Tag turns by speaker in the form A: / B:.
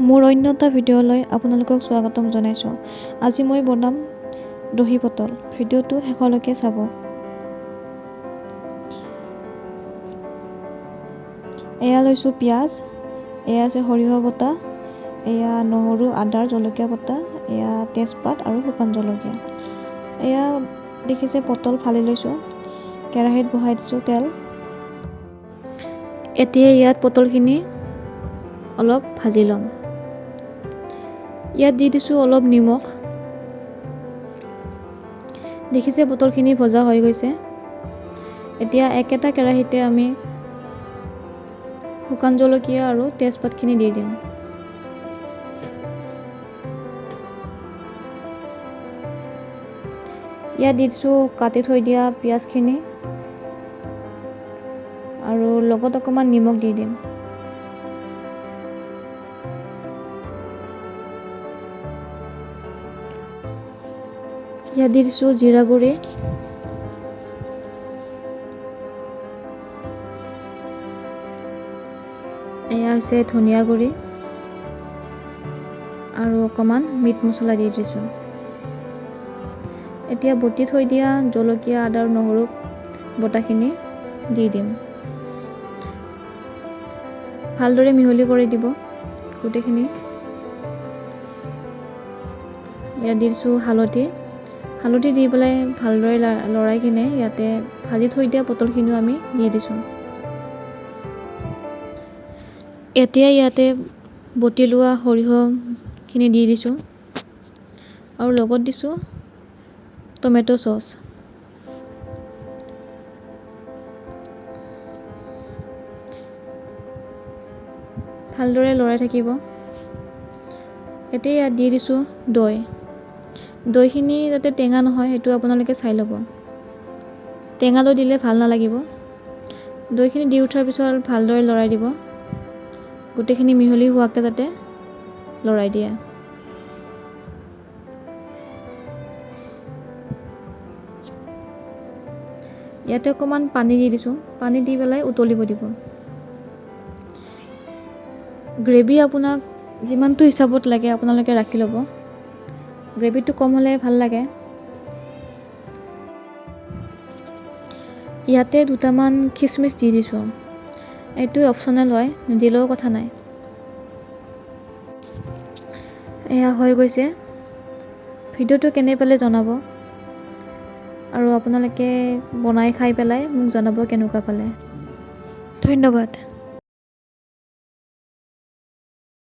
A: মোৰ অন্য এটা ভিডিঅ'লৈ আপোনালোকক স্বাগতম জনাইছোঁ। আজি মই বনাম দহি পটল। ভিডিঅ'টো শেষলৈকে চাব। এয়া লৈছোঁ পিঁয়াজ, এয়া আছে সৰিয়হ বটা, এয়া নহৰু, আদাৰ, জলকীয়া বটা, এয়া তেজপাত আৰু শুকান জলকীয়া। এয়া দেখিছে পটল ফালি লৈছোঁ। কেৰাহীত বহাই দিছোঁ তেল। এতিয়া ইয়াত পটলখিনি অলপ ভাজি ল'ম। ইয়াত দি দিছোঁ অলপ নিমখ। দেখিছে পটলখিনি ভজা হৈ গৈছে। এতিয়া একেটা কেৰাহীতে আমি শুকান জলকীয়া আৰু তেজপাতখিনি দি দিম। ইয়াত দি দিছোঁ কাটি থৈ দিয়া পিঁয়াজখিনি আৰু লগত অকণমান নিমখ দি দিম। ইয়াত দি দিছোঁ জিৰা গুড়ি, এয়া হৈছে ধনিয়া গুড়ি আৰু অকণমান মিট মছলা দি দিছোঁ। এতিয়া বটি থৈ দিয়া জলকীয়া, আদা আৰু নহৰু বটাখিনি দি দিম। ভালদৰে মিহলি কৰি দিব গোটেইখিনি। ইয়াত দি দিছোঁ হালধি দি পেলাই ভালদৰে লৰাই কিনে ইয়াতে ভাজি থৈ দিয়া পটলখিনিও আমি দি দিছোঁ। এতিয়া ইয়াতে বটি লোৱা সৰিয়হখিনি দি দিছোঁ আৰু লগত দিছোঁ টমেটো চচ। ভালদৰে লৰাই থাকিব। এতিয়া ইয়াত দি দিছোঁ দৈখিনি যাতে টেঙা নহয় সেইটো আপোনালোকে চাই ল'ব। টেঙা দৈ দিলে ভাল নালাগিব। দৈখিনি দি উঠাৰ পিছত ভালদৰে লৰাই দিব। গোটেইখিনি মিহলি হোৱাকৈ যাতে লৰাই দিয়ে। ইয়াতে অকণমান পানী দি দিছোঁ। পানী দি পেলাই উতলিব দিব। গ্ৰেভি আপোনাক যিমানটো হিচাপত লাগে আপোনালোকে ৰাখি ল'ব। গ্ৰেভিটো কম হ'লে ভাল লাগে। ইয়াতে দুটামান খিচমিচ দি দিছোঁ। এইটো অপশ্যনেল হয়, নিদিলেও কথা নাই। এয়া হৈ গৈছে। ভিডিঅ'টো কেনে পালে জনাব আৰু আপোনালোকে বনাই খাই পেলাই মোক জনাব কেনেকুৱা পালে। ধন্যবাদ।